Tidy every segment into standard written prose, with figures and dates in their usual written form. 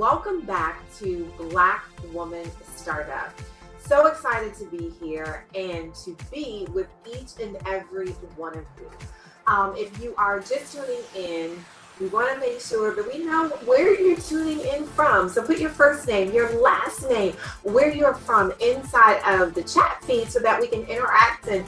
Welcome back to Black Woman Startup. So excited to be here and to be with each and every one of you. If you are just tuning in, we want to make sure that we know where you're tuning in from. So put your first name, your last name, where you're from inside of the chat feed so that we can interact and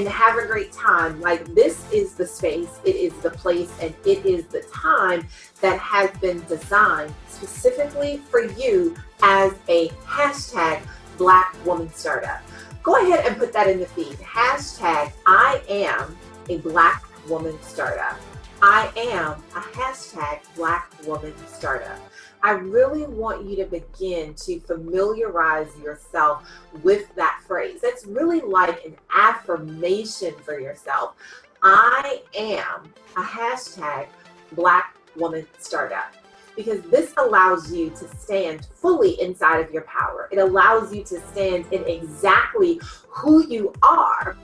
have a great time. Like, this is the space, it is the place, and it is the time that has been designed specifically for you as a hashtag Black Woman Startup. Go ahead and put that in the feed. Hashtag I am a Black Woman Startup. I am a hashtag Black Woman Startup. I really want you to begin to familiarize yourself with that phrase. That's really like an affirmation for yourself. I am a hashtag Black Woman Startup. Because this allows you to stand fully inside of your power. It allows you to stand in exactly who you are,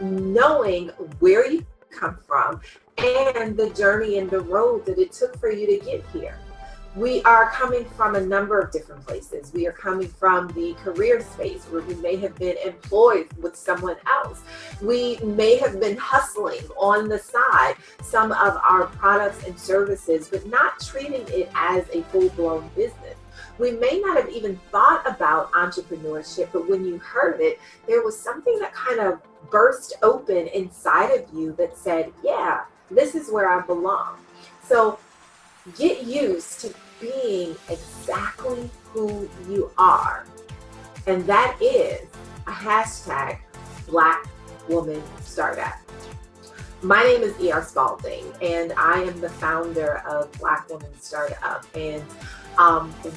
knowing where you come from and the journey and the road that it took for you to get here. We are coming from a number of different places. We are coming from the career space where we may have been employed with someone else. We may have been hustling on the side some of our products and services, but not treating it as a full-blown business. We may not have even thought about entrepreneurship, but when you heard it, there was something that kind of burst open inside of you that said, yeah, this is where I belong. So get used to being exactly who you are. And that is a hashtag Black Woman Startup. My name is E.R. Spalding, and I am the founder of Black Woman Startup. And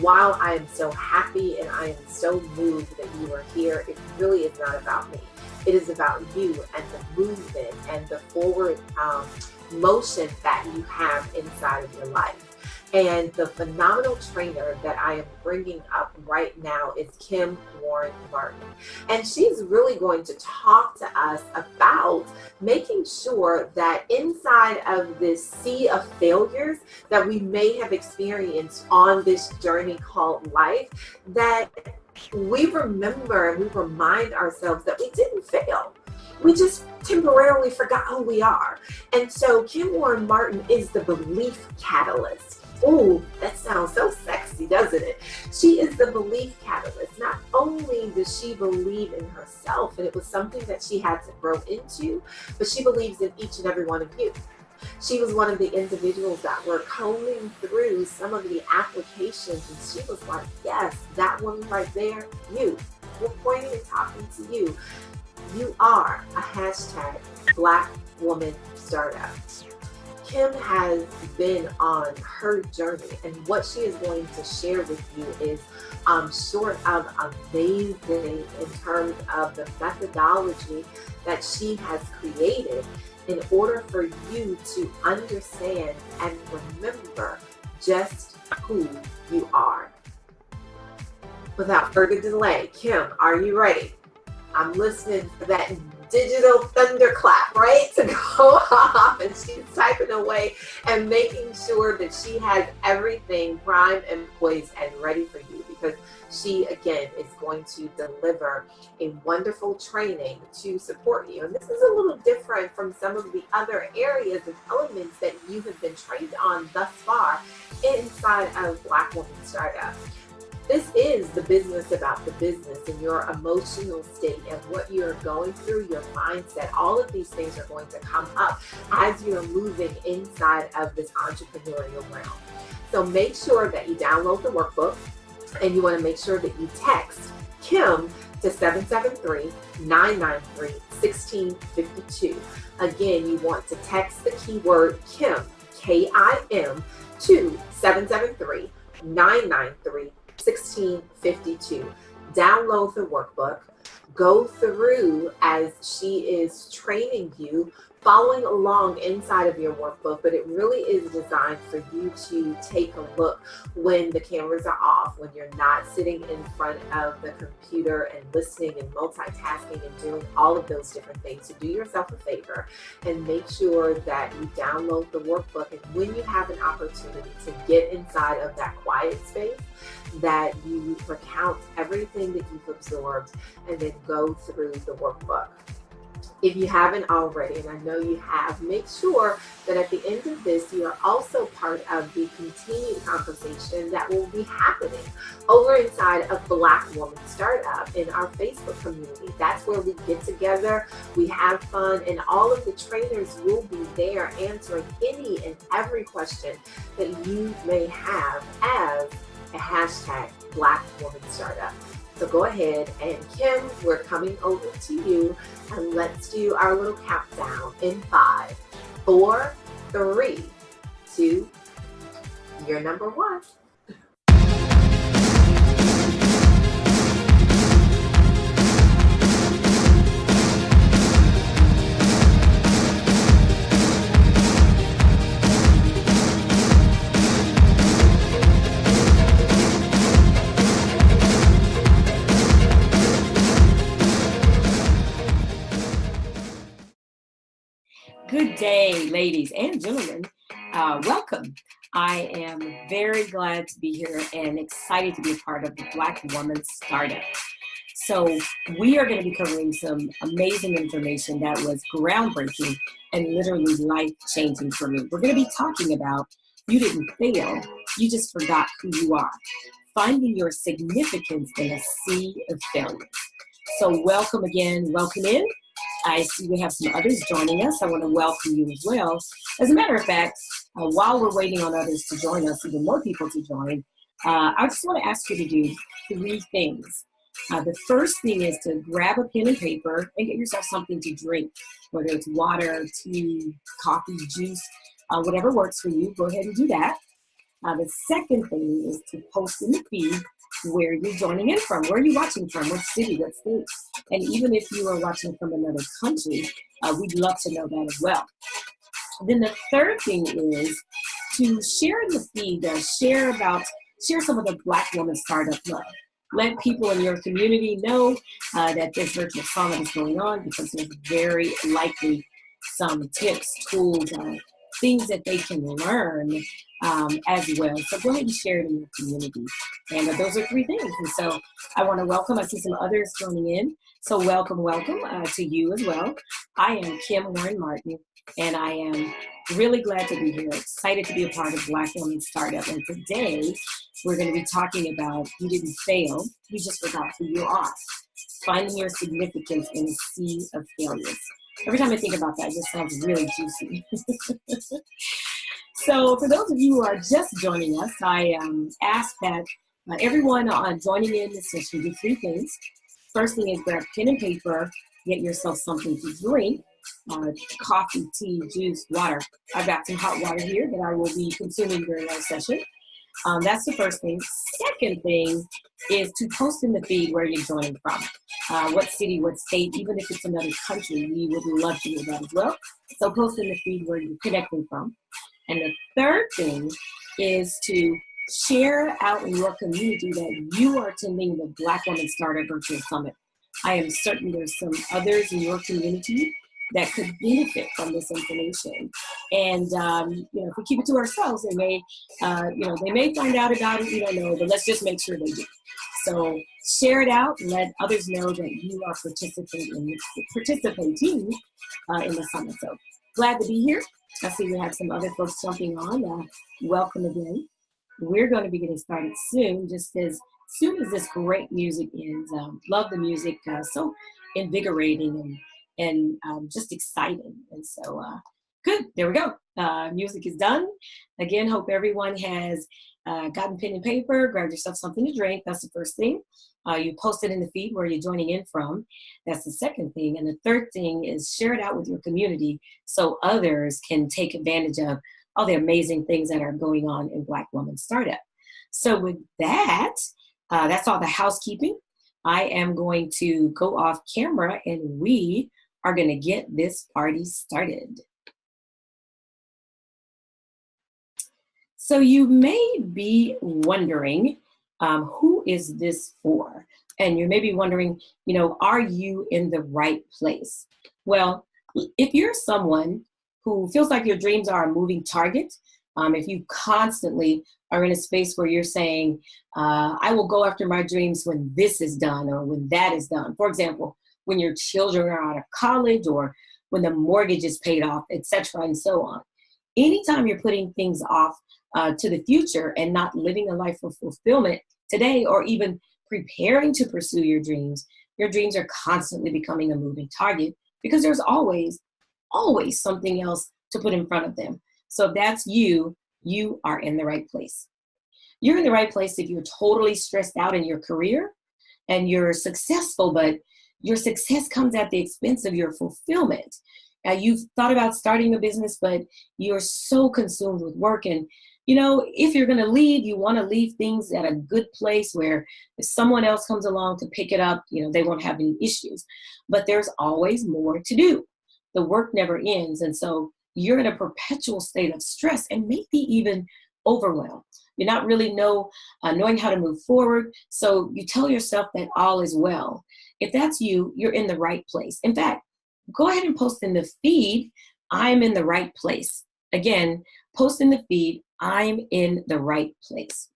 while I am so happy and I am so moved that you are here, it really is not about me. It is about you and the movement and the forward motion that you have inside of your life. And the phenomenal trainer that I am bringing up right now is Kim Warren Martin. And she's really going to talk to us about making sure that inside of this sea of failures that we may have experienced on this journey called life, that we remember and we remind ourselves that we didn't fail. We just temporarily forgot who we are. And so Kim Warren Martin is the belief catalyst. Oh, that sounds so sexy, doesn't it? She is the belief catalyst. Not only does she believe in herself, and it was something that she had to grow into, but she believes in each and every one of you. She was one of the individuals that were combing through some of the applications, and she was like, yes, that one right there, you. We're pointing and talking to you. You are a hashtag Black Woman Startup. Kim has been on her journey, and what she is going to share with you is short of amazing in terms of the methodology that she has created in order for you to understand and remember just who you are. Without further delay, Kim, are you ready? I'm listening for that digital thunderclap, right, to go off, and she's typing away and making sure that she has everything primed and poised and ready for you, because she, again, is going to deliver a wonderful training to support you. And this is a little different from some of the other areas and elements that you have been trained on thus far inside of Black Woman Startup. This is the business about the business and your emotional state and what you're going through, your mindset. All of these things are going to come up as you're moving inside of this entrepreneurial realm. So make sure that you download the workbook, and you want to make sure that you text Kim to 773-993-1652. Again, you want to text the keyword Kim, K-I-M, to 773-993-1652. 1652. Download the workbook. Go through as she is training you following along inside of your workbook, but it really is designed for you to take a look when the cameras are off, when you're not sitting in front of the computer and listening and multitasking and doing all of those different things. So do yourself a favor and make sure that you download the workbook, and when you have an opportunity to get inside of that quiet space, that you recount everything that you've absorbed and then go through the workbook. If you haven't already, and I know you have, make sure that at the end of this, you are also part of the continued conversation that will be happening over inside of BlackWoman Startup in our Facebook community. That's where we get together, we have fun, and all of the trainers will be there answering any and every question that you may have as a hashtag BlackWoman Startup. So go ahead, and Kim, we're coming over to you, and let's do our little countdown in 5, 4, 3, 2, you're number 1. Good day, ladies and gentlemen. Welcome. I am very glad to be here and excited to be a part of the BlackWoman Startup. So we are going to be covering some amazing information that was groundbreaking and literally life-changing for me. We're going to be talking about you didn't fail, you just forgot who you are. Finding your significance in a sea of failures. So welcome again, welcome in. I see we have some others joining us. I want to welcome you as well. As a matter of fact, while we're waiting on others to join us, even more people to join, I just want to ask you to do 3 things. The first thing is to grab a pen and paper and get yourself something to drink, whether it's water, tea, coffee, juice, whatever works for you. Go ahead and do that. The second thing is to post in the feed where you're joining in from, where are you watching from, what city, what state. And even if you are watching from another country, we'd love to know that as well. Then the third thing is to share in the feed, share some of the BlackWoman Startup love. Let people in your community know that this virtual summit is going on, because there's very likely some tips, tools, things that they can learn as well. So go ahead and share it in your community. And those are 3 things. And so I want to welcome, I see some others joining in. So welcome to you as well. I am Kim Warren Martin, and I am really glad to be here, excited to be a part of BlackWoman Startup. And today we're going to be talking about you didn't fail, you just forgot who you are. Finding your significance in a sea of failures. Every time I think about that, it just sounds really juicy. So for those of you who are just joining us, I ask that everyone joining in this session do 3 things. First thing is grab pen and paper, get yourself something to drink, coffee, tea, juice, water. I've got some hot water here that I will be consuming during our session. That's the first thing. Second thing is to post in the feed where you're joining from. What city, what state, even if it's another country, we would love to hear that as well. So post in the feed where you're connecting from. And the third thing is to share out in your community that you are attending the BlackWoman Startup Virtual Summit. I am certain there's some others in your community that could benefit from this information. And if we keep it to ourselves, they may find out about it, we don't know, but let's just make sure they do. So share it out and let others know that you are participating in the summit. So glad to be here. I see we have some other folks jumping on. Welcome again. We're going to be getting started soon, just as soon as this great music ends. Love the music, so invigorating and just exciting. And so good, there we go. Music is done. Again, hope everyone has gotten pen and paper, grabbed yourself something to drink. That's the first thing. You post it in the feed where you're joining in from. That's the second thing. And the third thing is share it out with your community so others can take advantage of all the amazing things that are going on in BlackWoman Startup. So with that, that's all the housekeeping. I am going to go off camera and we are going to get this party started. So you may be wondering, who is this for? And you may be wondering, are you in the right place? Well, if you're someone who feels like your dreams are a moving target, if you constantly are in a space where you're saying, I will go after my dreams when this is done or when that is done. For example, when your children are out of college or when the mortgage is paid off, etc., and so on. Anytime you're putting things off to the future and not living a life of fulfillment today, or even preparing to pursue your dreams are constantly becoming a moving target because there's always something else to put in front of them. So if that's you, you are in the right place. You're in the right place if you're totally stressed out in your career and you're successful, but your success comes at the expense of your fulfillment. You've thought about starting a business, but you're so consumed with work. And, if you're going to leave, you want to leave things at a good place where if someone else comes along to pick it up, they won't have any issues. But there's always more to do. The work never ends. And so you're in a perpetual state of stress and maybe even overwhelmed. You're not really knowing how to move forward. So you tell yourself that all is well. If that's you, you're in the right place. In fact, go ahead and post in the feed, I'm in the right place. Again, post in the feed, I'm in the right place.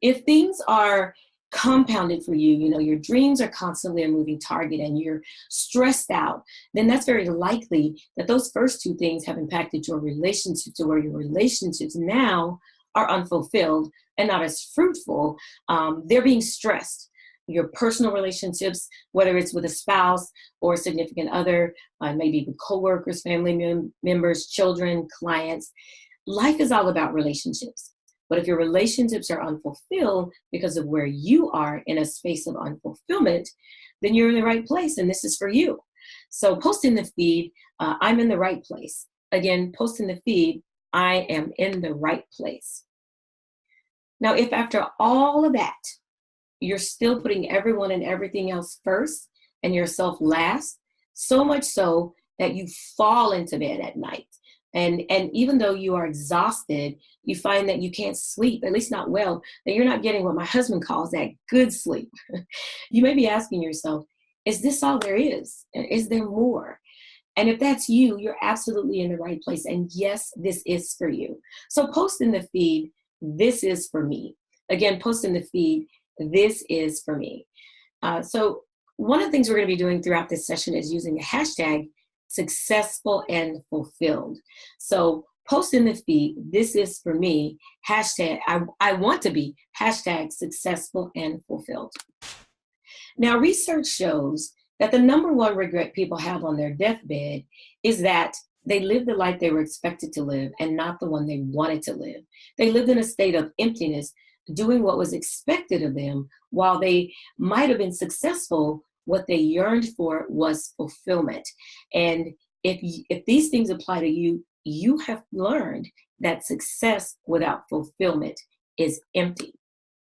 If things are compounded for you, your dreams are constantly a moving target and you're stressed out, then that's very likely that those first two things have impacted your relationship to where your relationships now are unfulfilled and not as fruitful. They're being stressed. Your personal relationships, whether it's with a spouse or a significant other, maybe with coworkers, family members, children, clients. Life is all about relationships. But if your relationships are unfulfilled because of where you are in a space of unfulfillment, then you're in the right place and this is for you. So post in the feed, I'm in the right place. Again, post in the feed, I am in the right place. Now, if after all of that, you're still putting everyone and everything else first and yourself last, so much so that you fall into bed at night. And even though you are exhausted, you find that you can't sleep, at least not well, that you're not getting what my husband calls that good sleep. You may be asking yourself, is this all there is? Is there more? And if that's you, you're absolutely in the right place. And yes, this is for you. So post in the feed, this is for me. Again, post in the feed, this is for me. So one of the things we're going to be doing throughout this session is using the hashtag successful and fulfilled. So post in the feed, this is for me, hashtag, I want to be, hashtag successful and fulfilled. Now, research shows that the number one regret people have on their deathbed is that they lived the life they were expected to live and not the one they wanted to live. They lived in a state of emptiness, doing what was expected of them. While they might have been successful, what they yearned for was fulfillment. And if these things apply to you, you have learned that success without fulfillment is empty.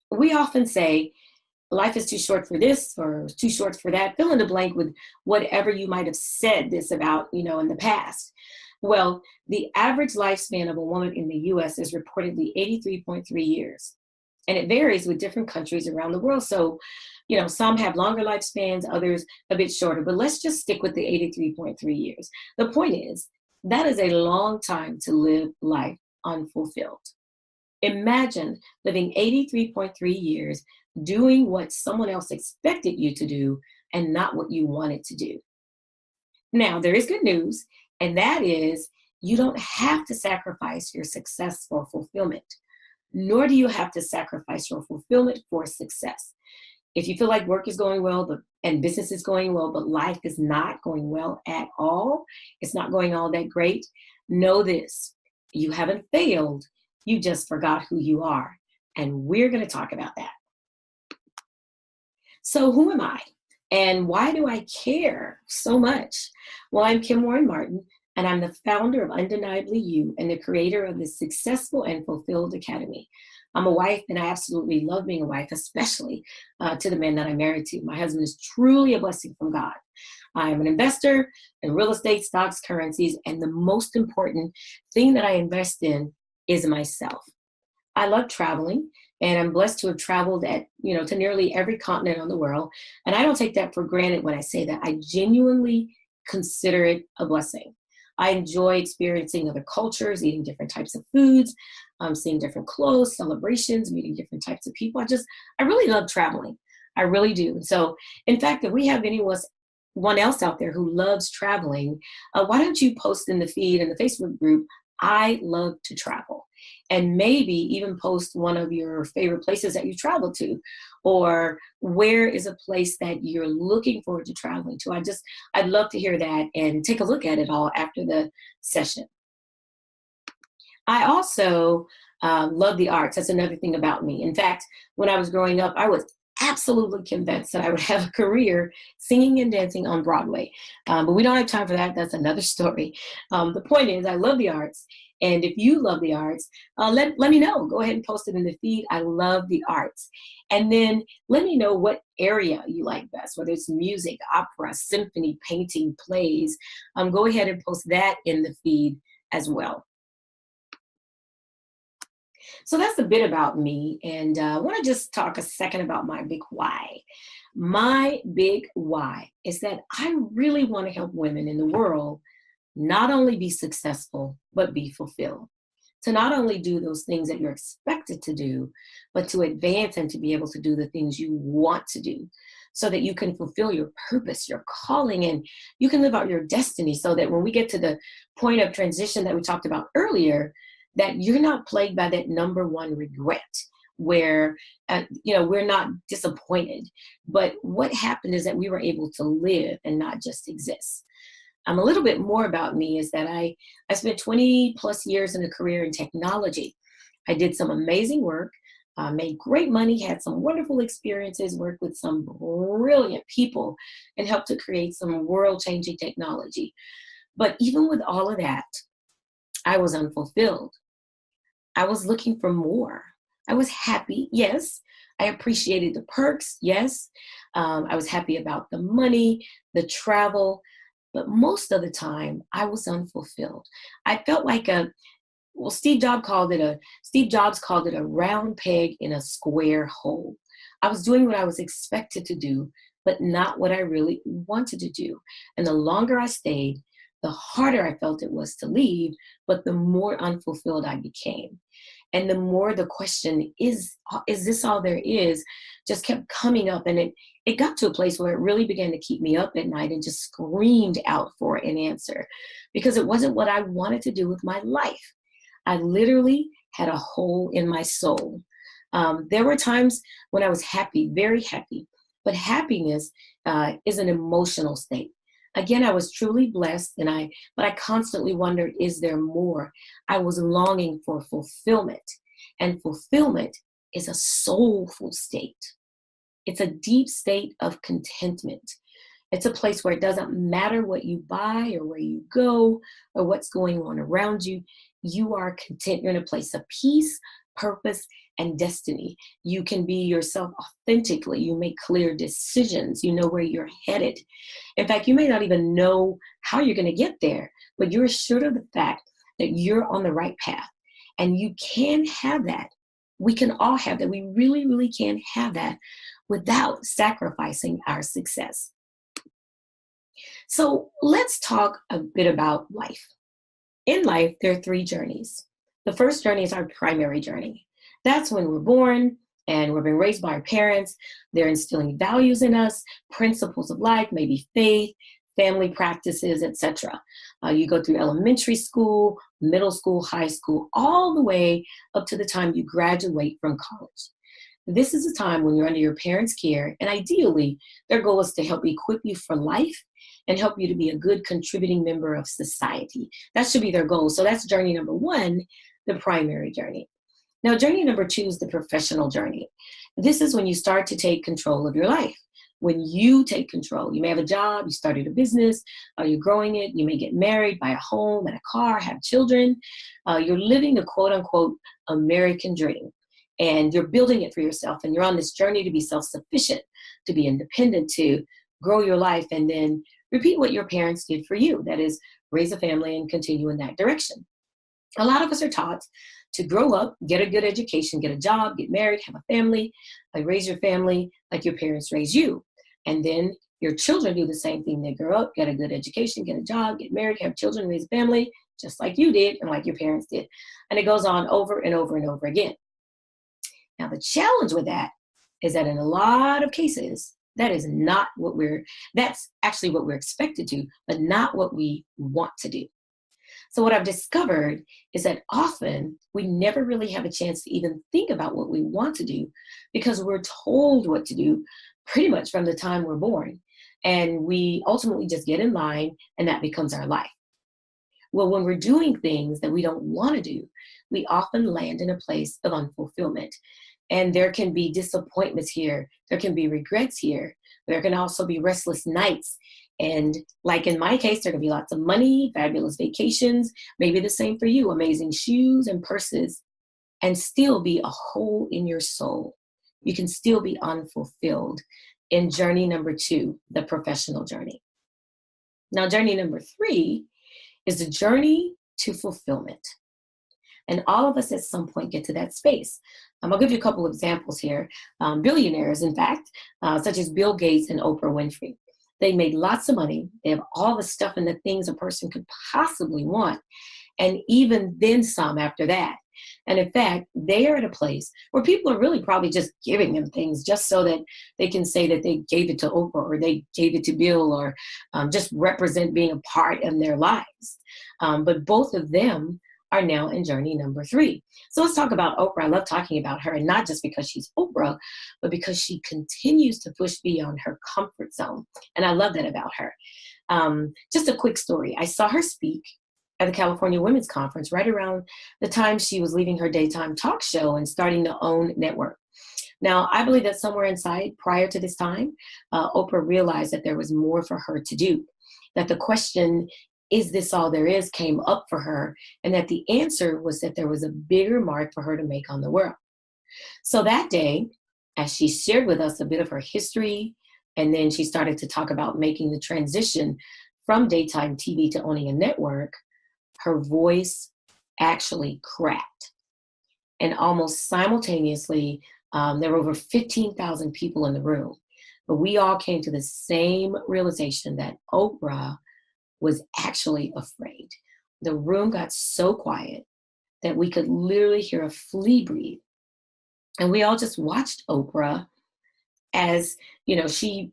We often say, life is too short for this or too short for that. Fill in the blank with whatever you might have said this about, in the past. Well, the average lifespan of a woman in the US is reportedly 83.3 years. And it varies with different countries around the world. So, some have longer lifespans, others a bit shorter, but let's just stick with the 83.3 years. The point is, that is a long time to live life unfulfilled. Imagine living 83.3 years doing what someone else expected you to do and not what you wanted to do. Now, there is good news, and that is you don't have to sacrifice your success for fulfillment, nor do you have to sacrifice your fulfillment for success. If you feel like work is going well and business is going well, but life is not going well at all, it's not going all that great, know this, you haven't failed, you just forgot who you are. And we're going to talk about that. So who am I? And why do I care so much? Well, I'm Kim Warren Martin, and I'm the founder of Undeniably You and the creator of the Successful and Fulfilled Academy. I'm a wife, and I absolutely love being a wife, especially to the man that I'm married to. My husband is truly a blessing from God. I am an investor in real estate, stocks, currencies, and the most important thing that I invest in is myself. I love traveling, and I'm blessed to have traveled to nearly every continent on the world. And I don't take that for granted when I say that. I genuinely consider it a blessing. I enjoy experiencing other cultures, eating different types of foods, seeing different clothes, celebrations, meeting different types of people. I really love traveling. I really do. So, in fact, if we have anyone else out there who loves traveling, why don't you post in the feed in the Facebook group, I love to travel, and maybe even post one of your favorite places that you travel to, or where is a place that you're looking forward to traveling to. I'd love to hear that and take a look at it all after the session. I also love the arts. That's another thing about me. In fact, when I was growing up, I was absolutely convinced that I would have a career singing and dancing on Broadway. But we don't have time for that. That's another story. The point is, I love the arts. And if you love the arts, let me know. Go ahead and post it in the feed. I love the arts. And then let me know what area you like best, whether it's music, opera, symphony, painting, plays. Go ahead and post that in the feed as well. So that's a bit about me. And I want to just talk a second about my big why. My big why is that I really want to help women in the world not only be successful, but be fulfilled. To not only do those things that you're expected to do, but to advance and to be able to do the things you want to do so that you can fulfill your purpose, your calling, and you can live out your destiny so that when we get to the point of transition that we talked about earlier, that you're not plagued by that number one regret where, we're not disappointed. But what happened is that we were able to live and not just exist. A little bit more about me is that I spent 20 plus years in a career in technology. I did some amazing work, made great money, had some wonderful experiences, worked with some brilliant people, and helped to create some world-changing technology. But even with all of that, I was unfulfilled. I was looking for more. I was happy, yes. I appreciated the perks, yes. I was happy about the money, the travel, but most of the time I was unfulfilled. I felt like Steve Jobs called it a round peg in a square hole. I was doing what I was expected to do, but not what I really wanted to do. And the longer I stayed, the harder I felt it was to leave, but the more unfulfilled I became. And the more the question, is this all there is, just kept coming up. And it got to a place where it really began to keep me up at night and just screamed out for an answer because it wasn't what I wanted to do with my life. I literally had a hole in my soul. There were times when I was happy, very happy, but happiness is an emotional state. Again, I was truly blessed, but I constantly wondered, is there more? I was longing for fulfillment, and fulfillment is a soulful state. It's a deep state of contentment. It's a place where it doesn't matter what you buy or where you go or what's going on around you. You are content. You're in a place of peace, purpose, and destiny. You can be yourself authentically. You make clear decisions. You know where you're headed. In fact, you may not even know how you're going to get there, but you're assured of the fact that you're on the right path. And you can have that. We can all have that. We really, really can have that without sacrificing our success. So let's talk a bit about life. In life, there are three journeys. The first journey is our primary journey. That's when we're born and we're being raised by our parents. They're instilling values in us, principles of life, maybe faith, family practices, etc. You go through elementary school, middle school, high school, all the way up to the time you graduate from college. This is a time when you're under your parents' care, and ideally, their goal is to help equip you for life and help you to be a good contributing member of society. That should be their goal. So that's journey number one, the primary journey. Now, journey number two is the professional journey. This is when you start to take control of your life. When you take control, you may have a job, you started a business, you're growing it, you may get married, buy a home and a car, have children. You're living the quote unquote American dream. and you're building it for yourself, and you're on this journey to be self-sufficient, to be independent, to grow your life, and then repeat what your parents did for you. That is, raise a family and continue in that direction. A lot of us are taught to grow up, get a good education, get a job, get married, have a family, raise your family like your parents raised you. And then your children do the same thing. They grow up, get a good education, get a job, get married, have children, raise a family, just like you did and like your parents did. And it goes on over and over and over again. Now, the challenge with that is that in a lot of cases, that's actually what we're expected to, but not what we want to do. So what I've discovered is that often we never really have a chance to even think about what we want to do because we're told what to do pretty much from the time we're born. And we ultimately just get in line and that becomes our life. Well, when we're doing things that we don't want to do, we often land in a place of unfulfillment. And there can be disappointments here. There can be regrets here. There can also be restless nights. And like in my case, there can be lots of money, fabulous vacations, maybe the same for you, amazing shoes and purses, and still be a hole in your soul. You can still be unfulfilled in journey number 2, the professional journey. Now, journey number 3 is the journey to fulfillment. And all of us at some point get to that space. I'll give you a couple of examples here. Billionaires, in fact, such as Bill Gates and Oprah Winfrey. They made lots of money. They have all the stuff and the things a person could possibly want. And even then some after that. And in fact, they are at a place where people are really probably just giving them things just so that they can say that they gave it to Oprah or they gave it to Bill or just represent being a part of their lives. But both of them are now in journey number 3. So let's talk about Oprah. I love talking about her, and not just because she's Oprah, but because she continues to push beyond her comfort zone. And I love that about her. Just a quick story. I saw her speak at the California Women's Conference right around the time she was leaving her daytime talk show and starting to own network. Now, I believe that somewhere inside, prior to this time, Oprah realized that there was more for her to do, that the question, is this all there is, came up for her, and that the answer was that there was a bigger mark for her to make on the world. So that day, as she shared with us a bit of her history, and then she started to talk about making the transition from daytime TV to owning a network, her voice actually cracked. And almost simultaneously, there were over 15,000 people in the room. But we all came to the same realization that Oprah was actually afraid. The room got so quiet that we could literally hear a flea breathe. And we all just watched Oprah as, she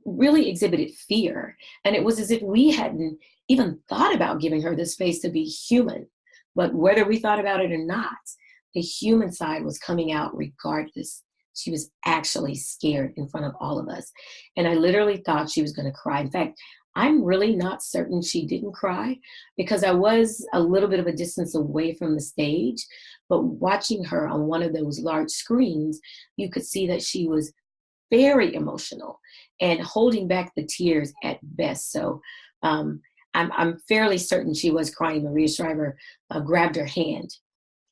really exhibited fear. And it was as if we hadn't even thought about giving her the space to be human. But whether we thought about it or not, the human side was coming out regardless. She was actually scared in front of all of us. And I literally thought she was going to cry. In fact, I'm really not certain she didn't cry because I was a little bit of a distance away from the stage. But watching her on one of those large screens, you could see that she was very emotional and holding back the tears at best. So I'm fairly certain she was crying. Maria Shriver grabbed her hand.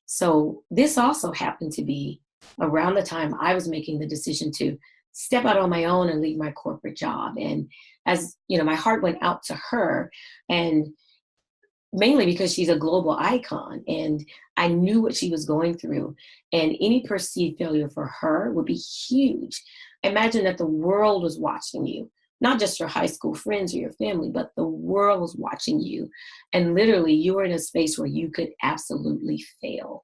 So this also happened to be around the time I was making the decision to step out on my own and leave my corporate job. And as my heart went out to her, and mainly because she's a global icon and I knew what she was going through, and any perceived failure for her would be huge. Imagine that the world was watching you, not just your high school friends or your family, but the world was watching you. And literally you were in a space where you could absolutely fail.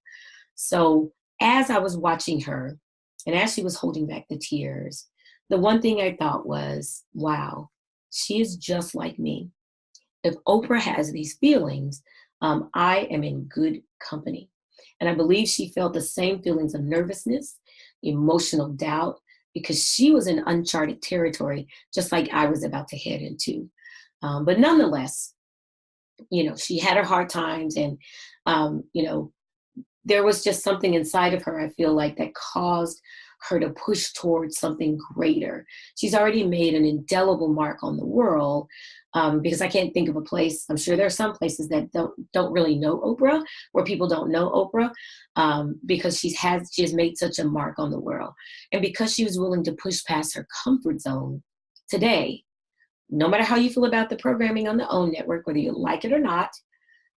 So as I was watching her and as she was holding back the tears, the one thing I thought was, wow, she is just like me. If Oprah has these feelings, I am in good company. And I believe she felt the same feelings of nervousness, emotional doubt, because she was in uncharted territory, just like I was about to head into. But nonetheless, she had her hard times, and, there was just something inside of her, I feel like, that caused her to push towards something greater. She's already made an indelible mark on the world, because I can't think of a place. I'm sure there are some places that don't really know Oprah, where people don't know Oprah, because she has made such a mark on the world. And because she was willing to push past her comfort zone today, no matter how you feel about the programming on the OWN network, whether you like it or not,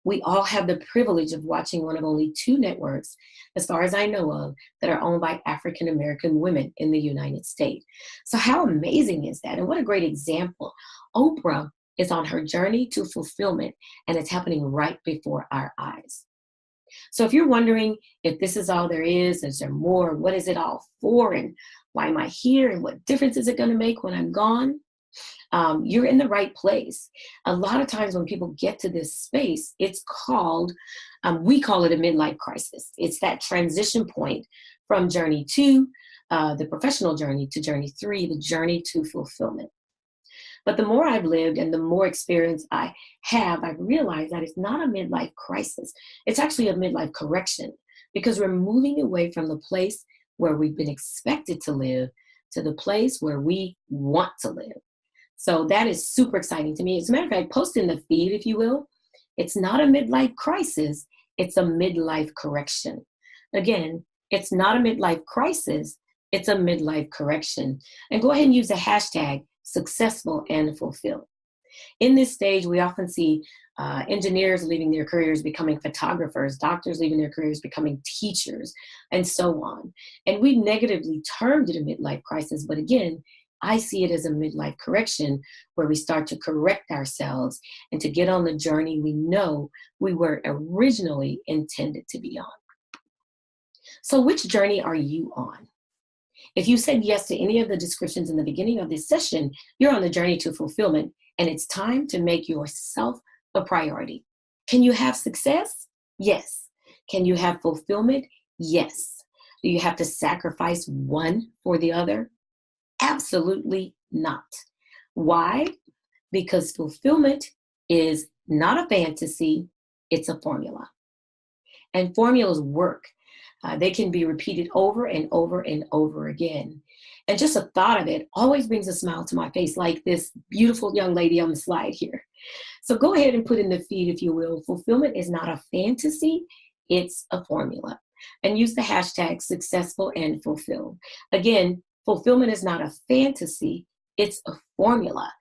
we all have the privilege of watching one of only 2 networks, as far as I know of, that are owned by African American women in the United States. So how amazing is that? And what a great example. Oprah is on her journey to fulfillment, and it's happening right before our eyes. So if you're wondering if this is all there is there more, what is it all for, and why am I here, and what difference is it going to make when I'm gone? You're in the right place. A lot of times when people get to this space, it's called, we call it a midlife crisis. It's that transition point from journey 2, the professional journey, to journey 3, the journey to fulfillment. But the more I've lived and the more experience I have, I've realized that it's not a midlife crisis. It's actually a midlife correction, because we're moving away from the place where we've been expected to live to the place where we want to live. So that is super exciting to me. As a matter of fact, post in the feed, if you will. It's not a midlife crisis. It's a midlife correction. Again, it's not a midlife crisis. It's a midlife correction. And go ahead and use the hashtag successful and fulfilled. In this stage, we often see engineers leaving their careers, becoming photographers, doctors leaving their careers, becoming teachers, and so on. And we negatively termed it a midlife crisis. But again, I see it as a midlife correction, where we start to correct ourselves and to get on the journey we know we were originally intended to be on. So which journey are you on? If you said yes to any of the descriptions in the beginning of this session, you're on the journey to fulfillment, and it's time to make yourself a priority. Can you have success? Yes. Can you have fulfillment? Yes. Do you have to sacrifice one for the other? Absolutely not. Why? Because fulfillment is not a fantasy, it's a formula. And formulas work. They can be repeated over and over and over again. And just a thought of it always brings a smile to my face, like this beautiful young lady on the slide here. So go ahead and put in the feed, if you will. Fulfillment is not a fantasy, it's a formula. And use the hashtag successful and fulfilled. Again, fulfillment is not a fantasy, it's a formula.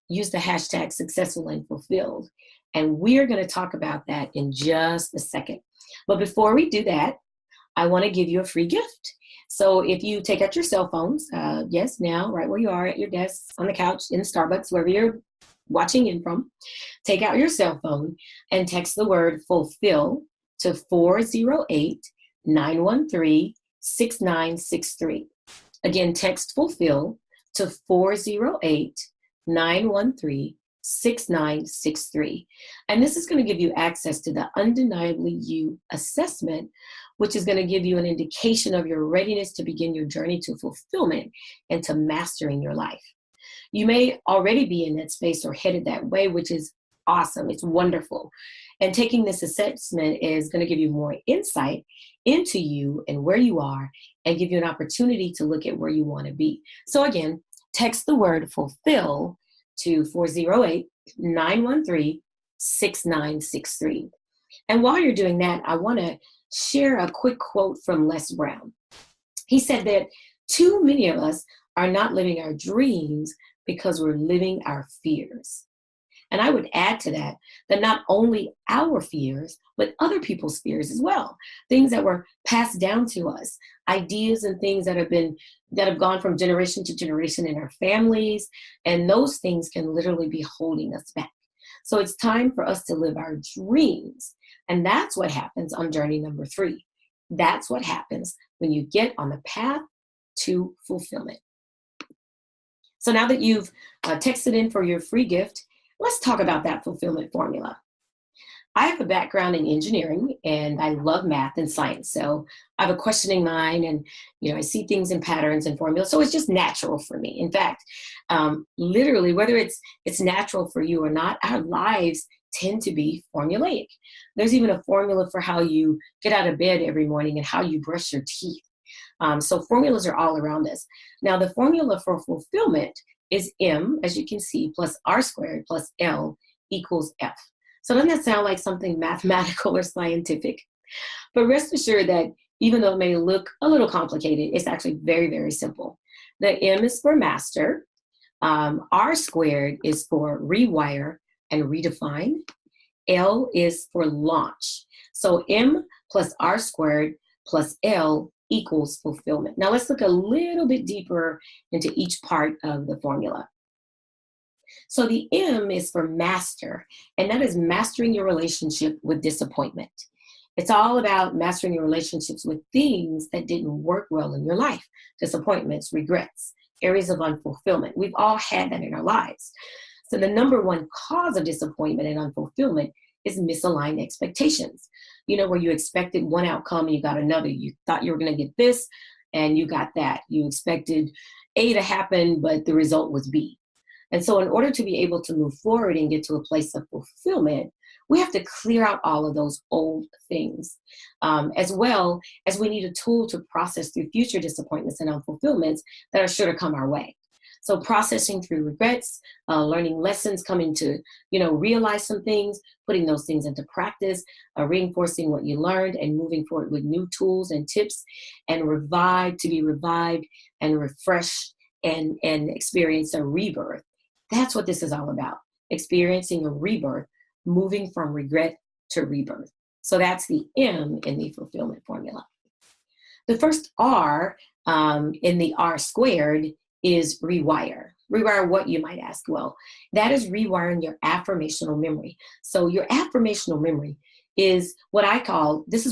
Use the hashtag successful and fulfilled. And we're going to talk about that in just a second. But before we do that, I want to give you a free gift. So if you take out your cell phones, yes, now, right where you are at your desk, on the couch, in Starbucks, wherever you're watching in from, take out your cell phone and text the word fulfill to 408-913-6963. Again, text fulfill to 408-913-6963. And this is going to give you access to the Undeniably You assessment, which is going to give you an indication of your readiness to begin your journey to fulfillment and to mastering your life. You may already be in that space or headed that way, which is awesome. It's wonderful. And taking this assessment is going to give you more insight into you and where you are, and give you an opportunity to look at where you want to be. So again, text the word fulfill to 408-913-6963. And while you're doing that, I want to share a quick quote from Les Brown. He said that too many of us are not living our dreams because we're living our fears. And I would add to that not only our fears, but other people's fears as well. Things that were passed down to us, ideas and things that have gone from generation to generation in our families. And those things can literally be holding us back. So it's time for us to live our dreams. And that's what happens on journey number 3. That's what happens when you get on the path to fulfillment. So now that you've texted in for your free gift, let's talk about that fulfillment formula. I have a background in engineering, and I love math and science. So I have a questioning mind, and I see things in patterns and formulas. So it's just natural for me. In fact, literally, whether it's natural for you or not, our lives tend to be formulaic. There's even a formula for how you get out of bed every morning and how you brush your teeth. So formulas are all around us. Now, the formula for fulfillment is M, as you can see, plus R squared plus L equals F. So doesn't that sound like something mathematical or scientific? But rest assured that even though it may look a little complicated, it's actually very, very simple. The M is for master. R squared is for rewire and redefine. L is for launch. So M plus R squared plus L equals fulfillment. Now let's look a little bit deeper into each part of the formula. So the M is for master, and that is mastering your relationship with disappointment. It's all about mastering your relationships with things that didn't work well in your life, disappointments, regrets, areas of unfulfillment. We've all had that in our lives. So the number one cause of disappointment and unfulfillment is misaligned expectations. You know, where you expected one outcome and you got another. You thought you were going to get this and you got that. You expected A to happen, but the result was B. And so in order to be able to move forward and get to a place of fulfillment, we have to clear out all of those old things, as well as we need a tool to process through future disappointments and unfulfillments that are sure to come our way. So processing through regrets, learning lessons, coming to, realize some things, putting those things into practice, reinforcing what you learned and moving forward with new tools and tips, and to be revived and refreshed and experience a rebirth. That's what this is all about, experiencing a rebirth, moving from regret to rebirth. So that's the M in the fulfillment formula. The first R in the R squared is rewire. Rewire what, you might ask? Well, that is rewiring your affirmational memory. So your affirmational memory is what I call your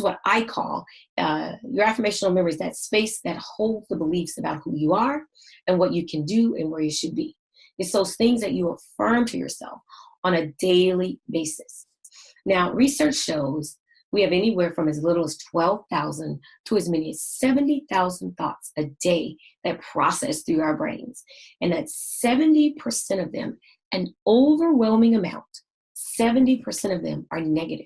affirmational memory is that space that holds the beliefs about who you are and what you can do and where you should be. It's those things that you affirm to yourself on a daily basis. Now, research shows we have anywhere from as little as 12,000 to as many as 70,000 thoughts a day that process through our brains. And that 70% of them, an overwhelming amount, 70% of them are negative.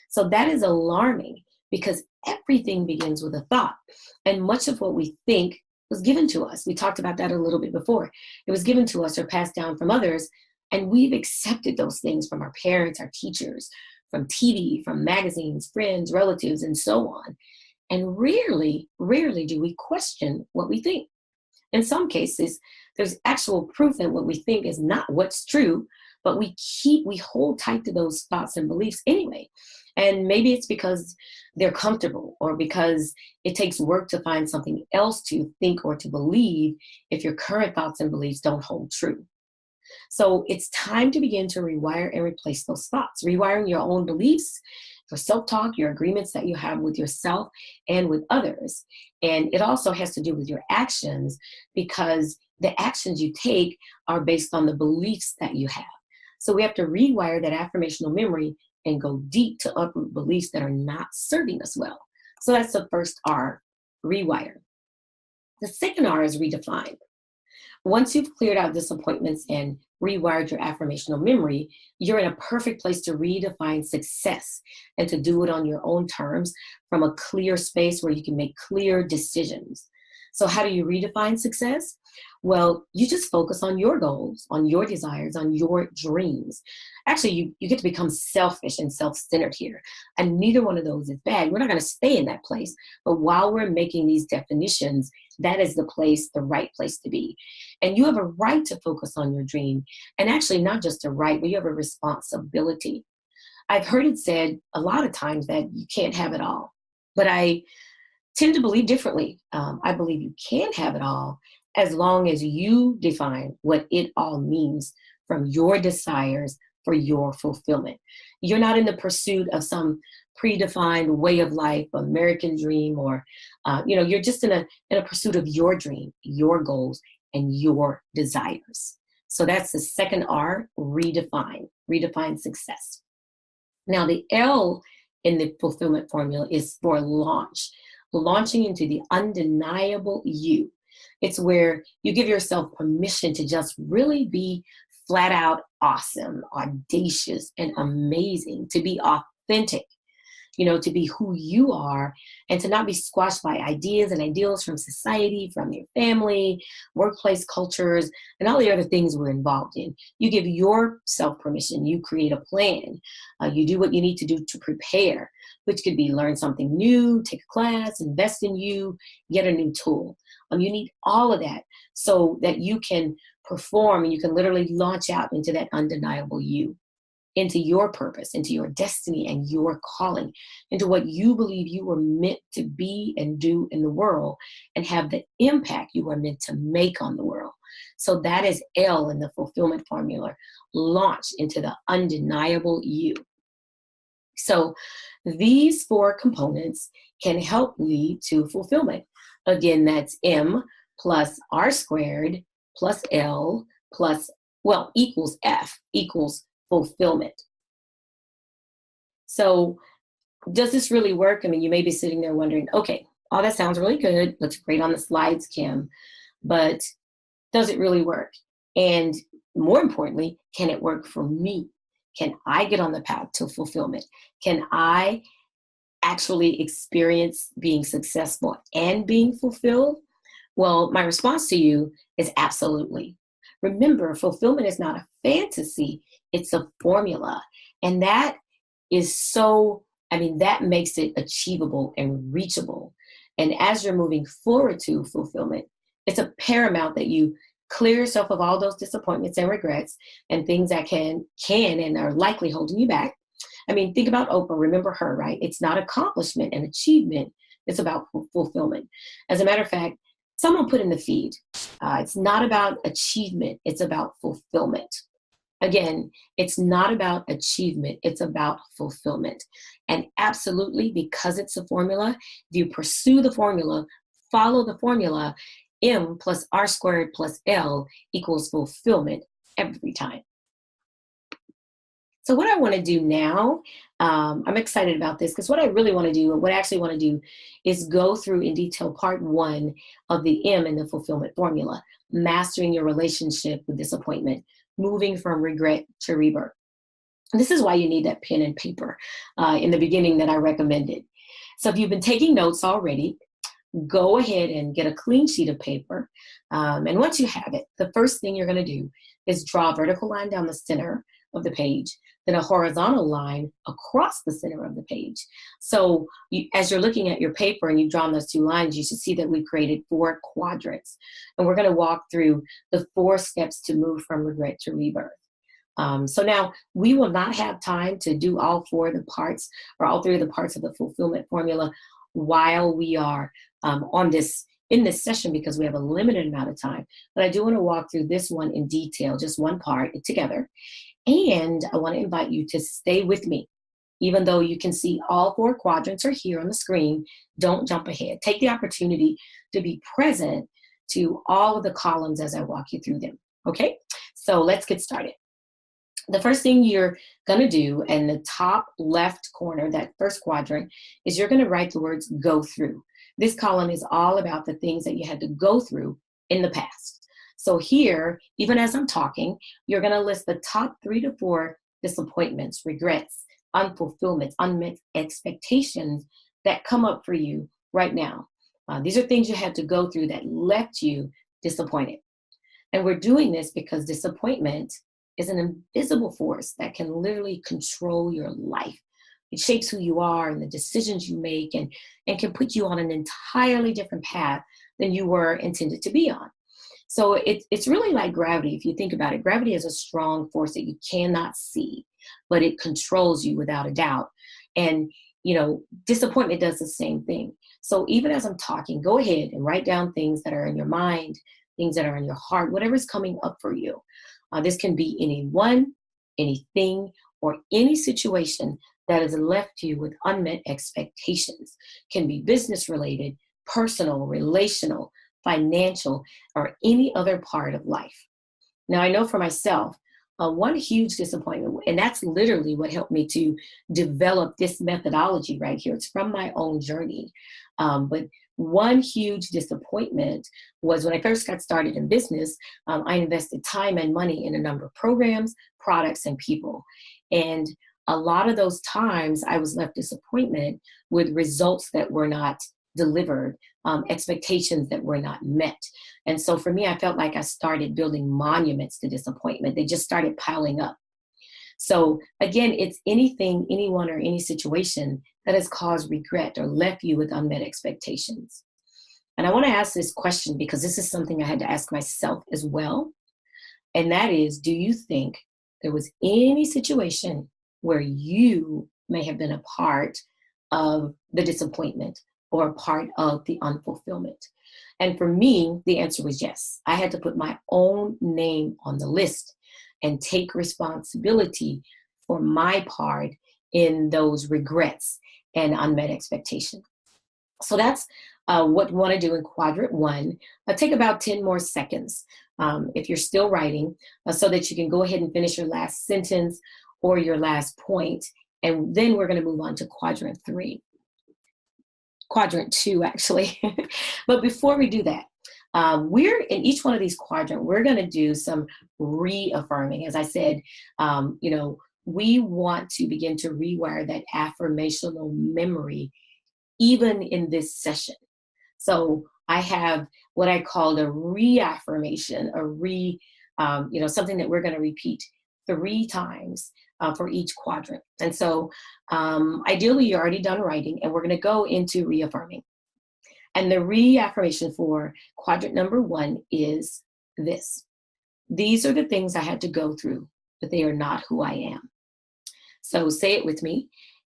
So that is alarming because everything begins with a thought. And much of what we think was given to us. We talked about that a little bit before. It was given to us or passed down from others. And we've accepted those things from our parents, our teachers, from TV, from magazines, friends, relatives, and so on. And rarely do we question what we think. In some cases, there's actual proof that what we think is not what's true, but we hold tight to those thoughts and beliefs anyway. And maybe it's because they're comfortable or because it takes work to find something else to think or to believe if your current thoughts and beliefs don't hold true. So it's time to begin to rewire and replace those thoughts, rewiring your own beliefs, your self-talk, your agreements that you have with yourself and with others. And it also has to do with your actions because the actions you take are based on the beliefs that you have. So we have to rewire that affirmational memory and go deep to uproot beliefs that are not serving us well. So that's the first R, rewire. The second R is redefine. Once you've cleared out disappointments and rewired your affirmational memory, you're in a perfect place to redefine success and to do it on your own terms from a clear space where you can make clear decisions. So how do you redefine success? Well, you just focus on your goals, on your desires, on your dreams. Actually, you get to become selfish and self-centered here. And neither one of those is bad. We're not going to stay in that place. But while we're making these definitions, that is the right place to be. And you have a right to focus on your dream. And actually, not just a right, but you have a responsibility. I've heard it said a lot of times that you can't have it all. But I tend to believe differently. I believe you can have it all as long as you define what it all means from your desires for your fulfillment. You're not in the pursuit of some predefined way of life, American dream, or you're just in a pursuit of your dream, your goals, and your desires. So that's the second R, redefine success. Now the L in the fulfillment formula is for launching into the undeniable you. It's where you give yourself permission to just really be flat out awesome, audacious, and amazing, to be authentic. to be who you are and to not be squashed by ideas and ideals from society, from your family, workplace cultures, and all the other things we're involved in. You give yourself permission. You create a plan. You do what you need to do to prepare, which could be learn something new, take a class, invest in you, get a new tool. You need all of that so that you can perform and you can literally launch out into that undeniable you, into your purpose, into your destiny and your calling, into what you believe you were meant to be and do in the world and have the impact you were meant to make on the world. So that is L in the fulfillment formula, launch into the undeniable you. So these 4 components can help lead to fulfillment. Again, that's M plus R squared plus L plus, equals F, equals fulfillment. So does this really work? I mean, you may be sitting there wondering, okay, all that sounds really good. Looks great on the slides, Kim, but does it really work? And more importantly, can it work for me? Can I get on the path to fulfillment? Can I actually experience being successful and being fulfilled? Well, my response to you is absolutely. Remember, fulfillment is not a fantasy, it's a formula. And that is that makes it achievable and reachable. And as you're moving forward to fulfillment, it's a paramount that you clear yourself of all those disappointments and regrets and things that can and are likely holding you back. I mean, think about Oprah. Remember her, right? It's not accomplishment and achievement. It's about fulfillment. As a matter of fact, someone put in the feed, it's not about achievement. It's about fulfillment. Again, it's not about achievement. It's about fulfillment. And absolutely, because it's a formula, if you pursue the formula, follow the formula, M plus R squared plus L equals fulfillment every time. So what I want to do now, I'm excited about this because what I really want to do, what I actually want to do is go through in detail part 1 of the M in the fulfillment formula, mastering your relationship with disappointment, moving from regret to rebirth. And this is why you need that pen and paper in the beginning that I recommended. So if you've been taking notes already, go ahead and get a clean sheet of paper. And once you have it, the first thing you're going to do is draw a vertical line down the center of the page, then a horizontal line across the center of the page. So as you're looking at your paper and you've drawn those 2 lines, you should see that we've created 4 quadrants. And we're going to walk through the 4 steps to move from regret to rebirth. So now we will not have time to do all 4 of the parts or all 3 of the parts of the fulfillment formula while we are in this session because we have a limited amount of time. But I do want to walk through this one in detail, just one part together. And I want to invite you to stay with me. Even though you can see all 4 quadrants are here on the screen, don't jump ahead. Take the opportunity to be present to all of the columns as I walk you through them. Okay, so let's get started. The first thing you're going to do in the top left corner, that first quadrant, is you're going to write the words go through. This column is all about the things that you had to go through in the past. So here, even as I'm talking, you're going to list the top 3 to 4 disappointments, regrets, unfulfillments, unmet expectations that come up for you right now. These are things you had to go through that left you disappointed. And we're doing this because disappointment is an invisible force that can literally control your life. It shapes who you are and the decisions you make and can put you on an entirely different path than you were intended to be on. So it's really like gravity. If you think about it, gravity is a strong force that you cannot see, but it controls you without a doubt. And, disappointment does the same thing. So even as I'm talking, go ahead and write down things that are in your mind, things that are in your heart, whatever's coming up for you. This can be anyone, anything, or any situation that has left you with unmet expectations. Can be business related, personal, relational, financial, or any other part of life. Now, I know for myself, one huge disappointment, and that's literally what helped me to develop this methodology right here. It's from my own journey. But one huge disappointment was when I first got started in business, I invested time and money in a number of programs, products, and people. And a lot of those times I was left disappointed with results that were not delivered, expectations that were not met. And so for me, I felt like I started building monuments to disappointment. They just started piling up. So again, it's anything, anyone, or any situation that has caused regret or left you with unmet expectations. And I want to ask this question because this is something I had to ask myself as well. And that is, do you think there was any situation where you may have been a part of the disappointment or a part of the unfulfillment? And for me, the answer was yes. I had to put my own name on the list and take responsibility for my part in those regrets and unmet expectations. So that's what we want to do in quadrant one. Take about 10 more seconds if you're still writing so that you can go ahead and finish your last sentence or your last point. And then we're going to move on to quadrant two, actually. But before we do that, we're in each one of these quadrants, we're going to do some reaffirming. As I said, we want to begin to rewire that affirmational memory even in this session. So I have what I call a reaffirmation, something that we're going to repeat 3 times for each quadrant. And so ideally you're already done writing and we're going to go into reaffirming. And the reaffirmation for quadrant number 1 is this: these are the things I had to go through, but they are not who I am. So say it with me.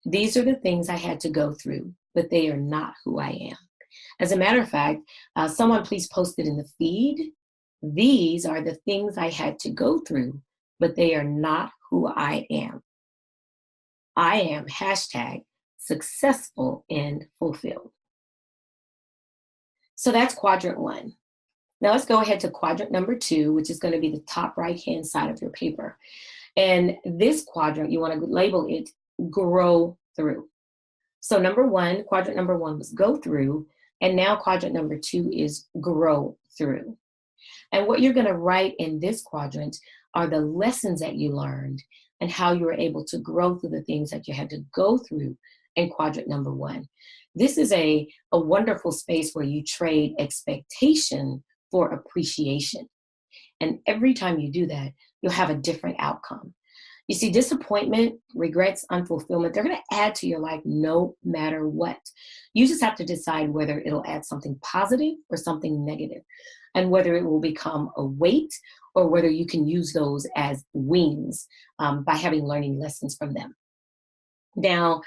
These are the things I had to go through, but they are not who I am. As a matter of fact, someone please post it in the feed. These are the things I had to go through, but they are not who I am. I am #successful and fulfilled. So that's quadrant 1. Now let's go ahead to quadrant number 2, which is going to be the top right-hand side of your paper. And this quadrant, you want to label it grow through. So quadrant number 1 was go through, and now quadrant number 2 is grow through. And what you're going to write in this quadrant are the lessons that you learned and how you were able to grow through the things that you had to go through in quadrant number 1. This is a wonderful space where you trade expectation for appreciation. And every time you do that, you'll have a different outcome. You see, disappointment, regrets, unfulfillment, they're going to add to your life no matter what. You just have to decide whether it'll add something positive or something negative, and whether it will become a weight or whether you can use those as wings by having learning lessons from them. Now,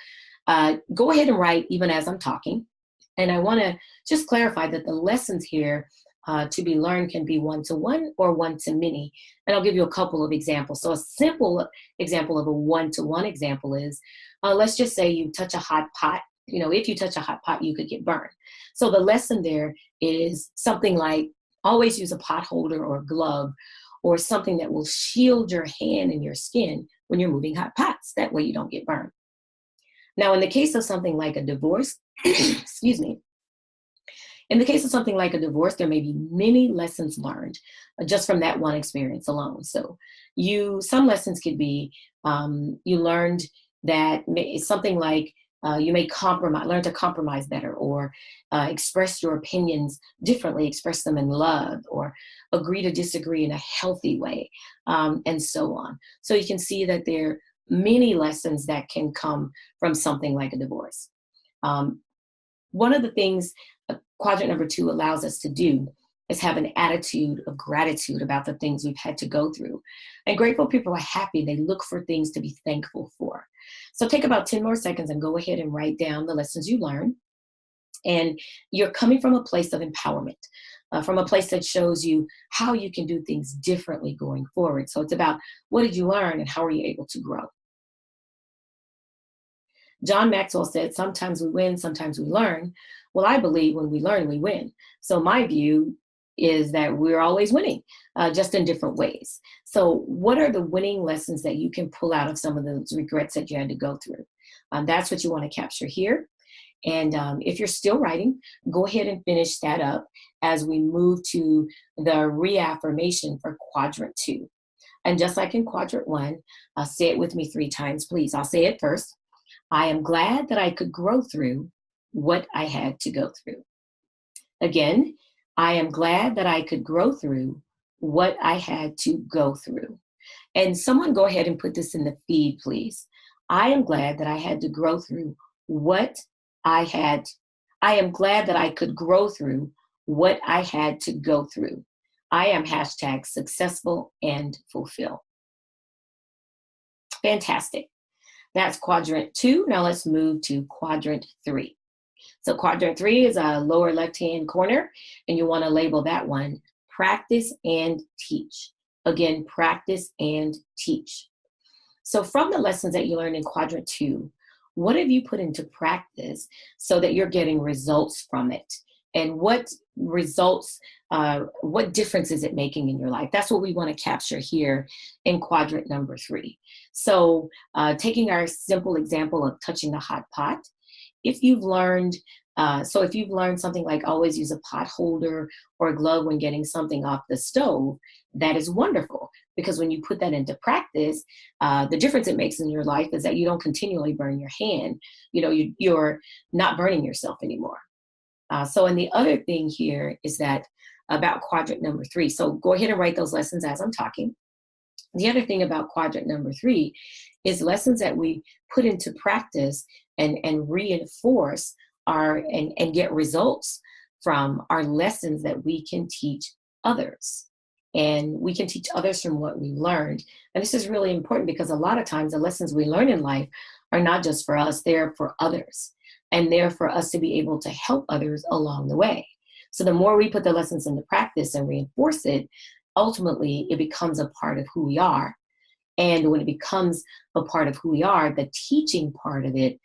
go ahead and write even as I'm talking. And I want to just clarify that the lessons here to be learned can be one-to-one or one-to-many. And I'll give you a couple of examples. So a simple example of a one-to-one example is, let's just say you touch a hot pot. If you touch a hot pot, you could get burned. So the lesson there is something like always use a pot holder or a glove or something that will shield your hand and your skin when you're moving hot pots. That way you don't get burned. Now, in the case of something like a divorce, excuse me, in the case of something like a divorce, there may be many lessons learned just from that one experience alone. So some lessons could be, you learned that something like you may learn to compromise better, or express your opinions differently, express them in love, or agree to disagree in a healthy way, and so on. So you can see that there are many lessons that can come from something like a divorce. One of the things quadrant number 2 allows us to do is have an attitude of gratitude about the things we've had to go through. And grateful people are happy. They look for things to be thankful for. So take about 10 more seconds and go ahead and write down the lessons you learned. And you're coming from a place of empowerment, from a place that shows you how you can do things differently going forward. So it's about what did you learn and how are you able to grow? John Maxwell said, sometimes we win, sometimes we learn. Well, I believe when we learn, we win. So my view is that we're always winning, just in different ways. So what are the winning lessons that you can pull out of some of those regrets that you had to go through? That's what you want to capture here. And if you're still writing, go ahead and finish that up as we move to the reaffirmation for quadrant 2. And just like in quadrant 1, say it with me 3 times, please. I'll say it first. I am glad that I could grow through what I had to go through. Again, I am glad that I could grow through what I had to go through. And someone go ahead and put this in the feed, please. I am glad that I had to grow through what I had. I am glad that I could grow through what I had to go through. I am hashtag successful and fulfill. Fantastic. That's quadrant 2. Now let's move to quadrant 3. So quadrant 3 is a lower left-hand corner, and you want to label that one practice and teach. Again, practice and teach. So from the lessons that you learned in quadrant 2, what have you put into practice so that you're getting results from it? And what results, what difference is it making in your life? That's what we want to capture here in quadrant number 3. So taking our simple example of touching the hot pot, if you've learned something like always use a pot holder or a glove when getting something off the stove, that is wonderful, because when you put that into practice, the difference it makes in your life is that you don't continually burn your hand. You're not burning yourself anymore. And the other thing here is that about quadrant number 3. So go ahead and write those lessons as I'm talking. The other thing about quadrant number 3 is lessons that we put into practice and reinforce and get results from our lessons that we can teach others. And we can teach others from what we learned. And this is really important because a lot of times the lessons we learn in life are not just for us, they're for others. And they're for us to be able to help others along the way. So the more we put the lessons into practice and reinforce it, ultimately it becomes a part of who we are. And when it becomes a part of who we are, the teaching part of it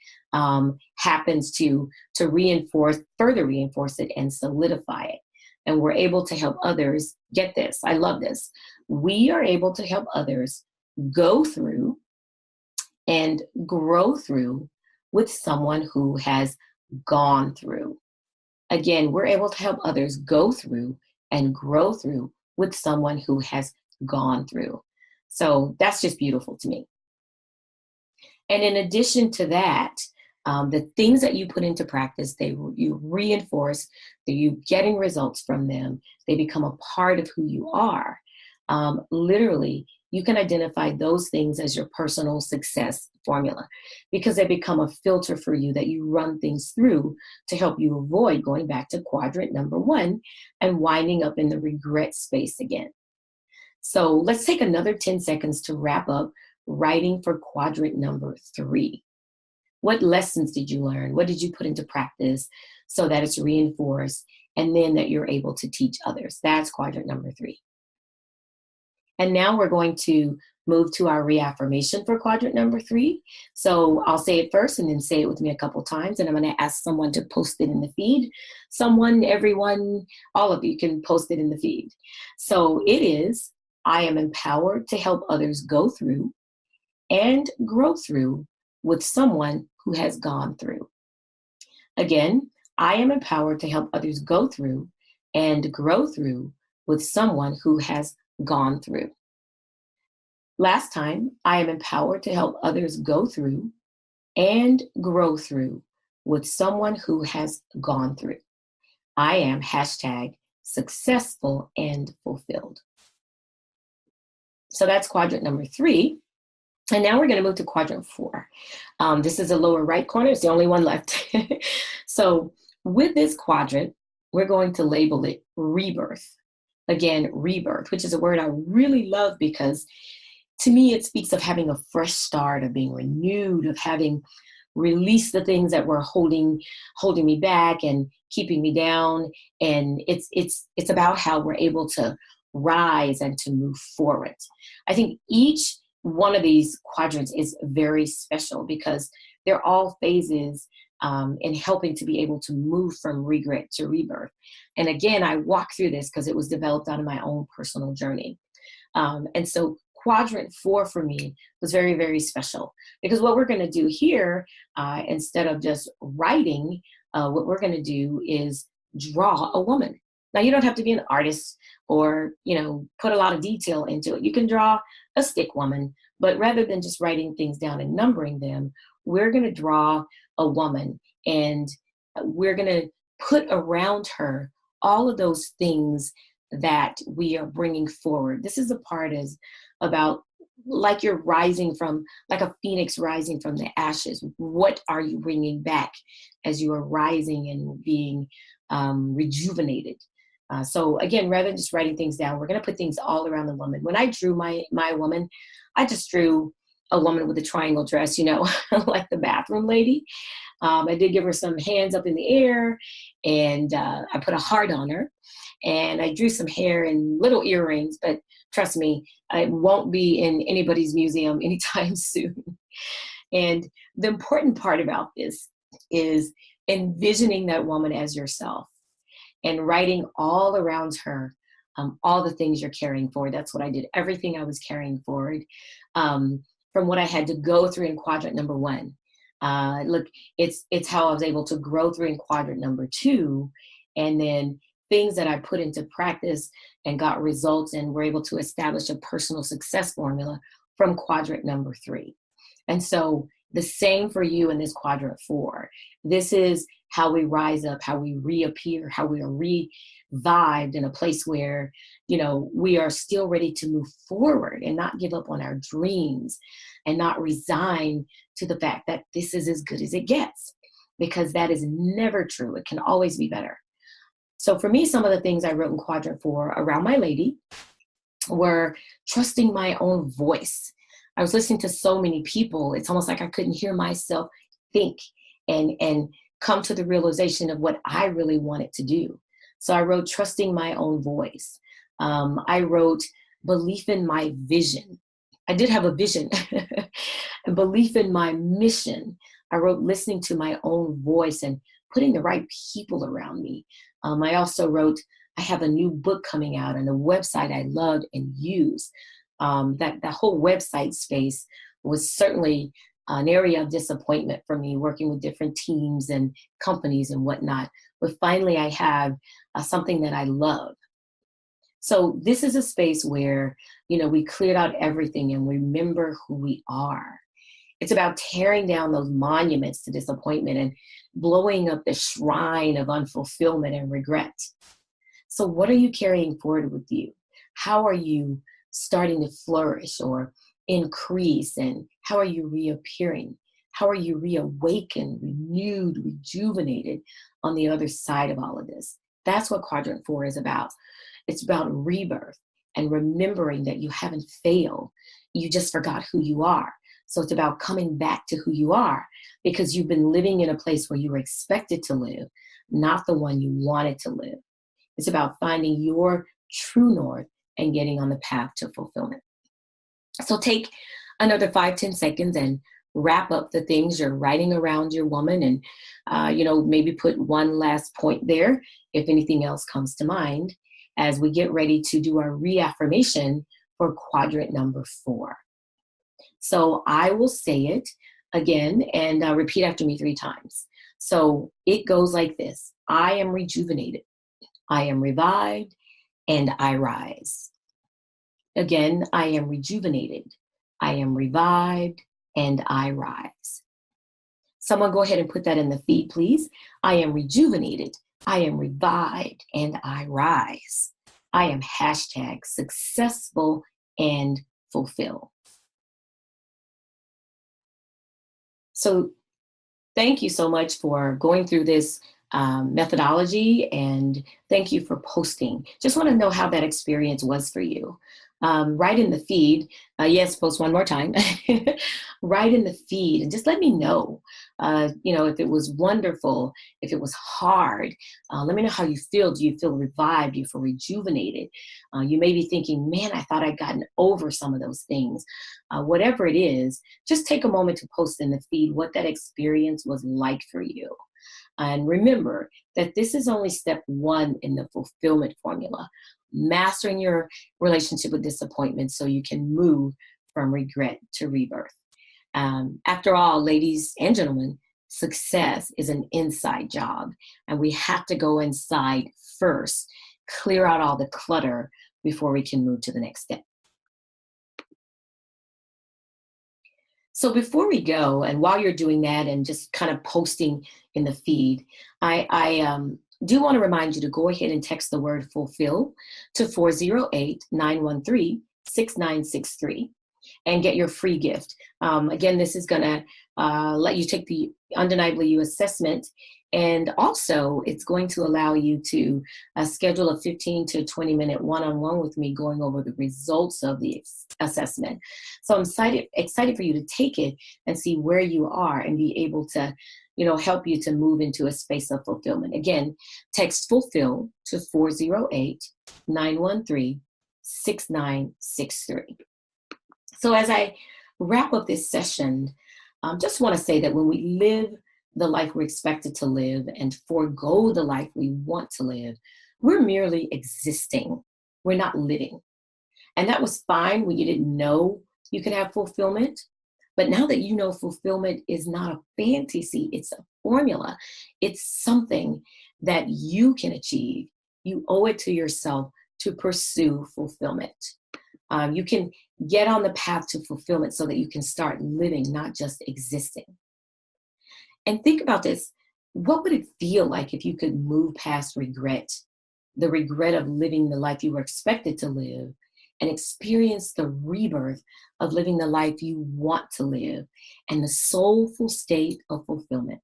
happens to further reinforce it and solidify it. And we're able to help others get this. I love this. We are able to help others go through and grow through with someone who has gone through. Again, we're able to help others go through and grow through with someone who has gone through. So that's just beautiful to me. And in addition to that, the things that you put into practice, you reinforce, that you getting results from them, they become a part of who you are. Literally, you can identify those things as your personal success formula because they become a filter for you that you run things through to help you avoid going back to quadrant number 1 and winding up in the regret space again. So let's take another 10 seconds to wrap up writing for quadrant number 3. What lessons did you learn? What did you put into practice so that it's reinforced and then that you're able to teach others? That's quadrant number 3. And now we're going to move to our reaffirmation for quadrant number 3. So I'll say it first and then say it with me a couple times. And I'm going to ask someone to post it in the feed. Someone, everyone, all of you can post it in the feed. So it is, I am empowered to help others go through and grow through with someone who has gone through. Again, I am empowered to help others go through and grow through with someone who has gone through. Last time, I am empowered to help others go through and grow through with someone who has gone through. I am hashtag successful and fulfilled. So that's quadrant number 3. And now we're going to move to quadrant 4. This is the lower right corner. It's the only one left. So with this quadrant, we're going to label it rebirth. Again, rebirth, which is a word I really love because to me, it speaks of having a fresh start, of being renewed, of having released the things that were holding me back and keeping me down. And it's about how we're able to rise and to move forward. I think each one of these quadrants is very special because they're all phases in helping to be able to move from regret to rebirth. And again, I walk through this because it was developed out of my own personal journey. And so quadrant 4 for me was very, very special because what we're going to do here, instead of just writing, what we're going to do is draw a woman. Now, you don't have to be an artist or, put a lot of detail into it. You can draw a stick woman, but rather than just writing things down and numbering them, we're going to draw a woman, and we're going to put around her all of those things that we are bringing forward. This is a part is about like you're rising from, like a phoenix rising from the ashes. What are you bringing back as you are rising and being rejuvenated? So again, rather than just writing things down, we're going to put things all around the woman. When I drew my woman, I just drew a woman with a triangle dress, like the bathroom lady. I did give her some hands up in the air, and I put a heart on her, and I drew some hair and little earrings, but trust me, it won't be in anybody's museum anytime soon. And the important part about this is envisioning that woman as yourself and writing all around her, all the things you're carrying forward. That's what I did. Everything I was carrying forward from what I had to go through in quadrant number 1. Look, it's how I was able to grow through in quadrant number 2, and then things that I put into practice and got results and were able to establish a personal success formula from quadrant number 3. And so the same for you in this quadrant 4. This is how we rise up, how we reappear, how we are revived in a place where, we are still ready to move forward and not give up on our dreams and not resign to the fact that this is as good as it gets, because that is never true. It can always be better. So for me, some of the things I wrote in quadrant 4 around my lady were trusting my own voice. I was listening to so many people. It's almost like I couldn't hear myself think and come to the realization of what I really wanted to do. So I wrote trusting my own voice. I wrote belief in my vision. I did have a vision and belief in my mission. I wrote listening to my own voice and putting the right people around me. I also wrote, I have a new book coming out and a website I love and use. That whole website space was certainly an area of disappointment for me, working with different teams and companies and whatnot. But finally, I have something that I love. So this is a space where, we cleared out everything and remember who we are. It's about tearing down those monuments to disappointment and blowing up the shrine of unfulfillment and regret. So what are you carrying forward with you? How are you starting to flourish or increase? And how are you reappearing? How are you reawakened, renewed, rejuvenated on the other side of all of this? That's what quadrant 4 is about. It's about rebirth and remembering that you haven't failed. You just forgot who you are. So it's about coming back to who you are, because you've been living in a place where you were expected to live, not the one you wanted to live. It's about finding your true north and getting on the path to fulfillment. So take another 5-10 seconds and wrap up the things you're writing around your woman, and maybe put one last point there if anything else comes to mind, as we get ready to do our reaffirmation for quadrant number 4. So I will say it again and repeat after me 3 times. So it goes like this: I am rejuvenated, I am revived, and I rise. Again, I am rejuvenated, I am revived, and I rise. Someone go ahead and put that in the feed, please. I am rejuvenated, I am revived, and I rise. I am #successful and fulfill. So thank you so much for going through this methodology, and thank you for posting. Just want to know how that experience was for you. Write in the feed. Yes, post one more time. Write in the feed and just let me know, if it was wonderful, if it was hard. Let me know how you feel. Do you feel revived? Do you feel rejuvenated? You may be thinking, man, I thought I'd gotten over some of those things. Whatever it is, just take a moment to post in the feed what that experience was like for you. And remember that this is only step 1 in the fulfillment formula, mastering your relationship with disappointment so you can move from regret to rebirth. After all, ladies and gentlemen, success is an inside job, and we have to go inside first clear out all the clutter before we can move to the next step. So before we go, and while you're doing that and just kind of posting in the feed, I do want to remind you to go ahead and text the word fulfill to 408-913-6963 and get your free gift. Again, this is going to let you take the Undeniably You assessment, and also it's going to allow you to schedule a 15 to 20-minute one-on-one with me going over the results of the assessment. So I'm excited for you to take it and see where you are and be able to, help you to move into a space of fulfillment. Again, text fulfill to 408-913-6963. So as I wrap up this session, just want to say that when we live the life we're expected to live and forego the life we want to live, we're merely existing. We're not living. And that was fine when you didn't know you could have fulfillment. But now that you know fulfillment is not a fantasy, it's a formula. It's something that you can achieve. You owe it to yourself to pursue fulfillment. You can get on the path to fulfillment so that you can start living, not just existing. And think about this. What would it feel like if you could move past regret, the regret of living the life you were expected to live, and experience the rebirth of living the life you want to live and the soulful state of fulfillment?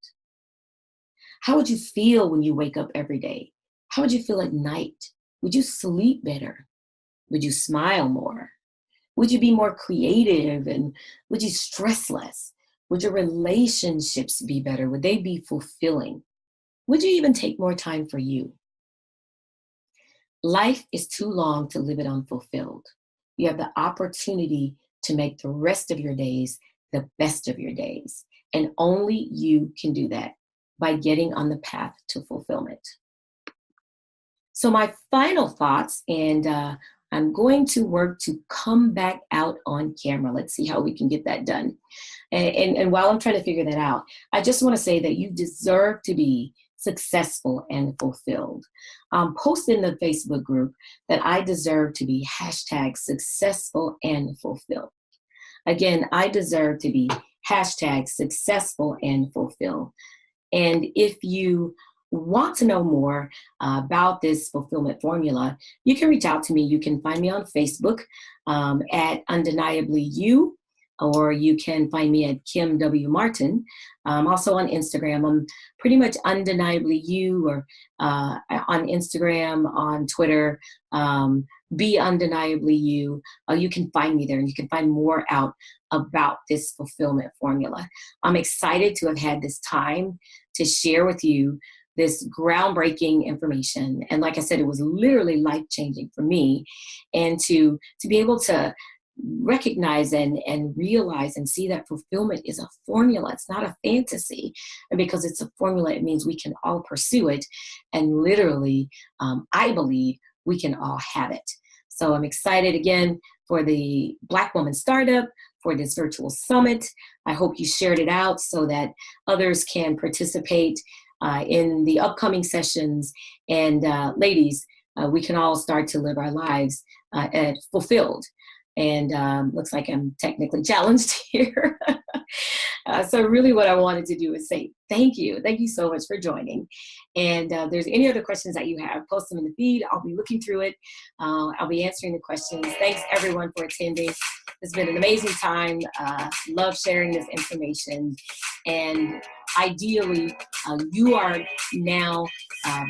How would you feel when you wake up every day? How would you feel at night? Would you sleep better? Would you smile more? Would you be more creative, and would you stress less? Would your relationships be better? Would they be fulfilling? Would you even take more time for you? Life is too long to live it unfulfilled. You have the opportunity to make the rest of your days the best of your days. And only you can do that by getting on the path to fulfillment. So my final thoughts, and I'm going to work to come back out on camera. Let's see how we can get that done. And while I'm trying to figure that out, I just want to say that you deserve to be successful and fulfilled. Post in the Facebook group that I deserve to be #successful and fulfilled. Again, I deserve to be #successful and fulfilled. And if you want to know more about this fulfillment formula, you can reach out to me. You can find me on Facebook at Undeniably You, or you can find me at Kim W. Martin. Also on Instagram, I'm pretty much Undeniably You, or on Instagram, on Twitter, Be Undeniably You. You can find me there, and you can find more out about this fulfillment formula. I'm excited to have had this time to share with you this groundbreaking information. And like I said, it was literally life-changing for me. And to be able to recognize and realize and see that fulfillment is a formula. It's not a fantasy. And because it's a formula, it means we can all pursue it. And literally, I believe we can all have it. So I'm excited again for the BlackWoman Startup, for this virtual summit. I hope you shared it out so that others can participate in the upcoming sessions. And ladies, we can all start to live our lives fulfilled. And looks like I'm technically challenged here. So really what I wanted to do is say thank you. Thank you so much for joining. And if there's any other questions that you have, post them in the feed. I'll be looking through it. I'll be answering the questions. Thanks everyone for attending. It's been an amazing time. Love sharing this information. And ideally, you are now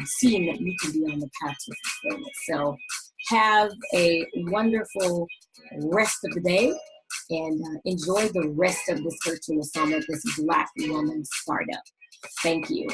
seeing that you can be on the path to fulfillment. So have a wonderful rest of the day, and enjoy the rest of this virtual summit, this BlackWoman Startup. Thank you.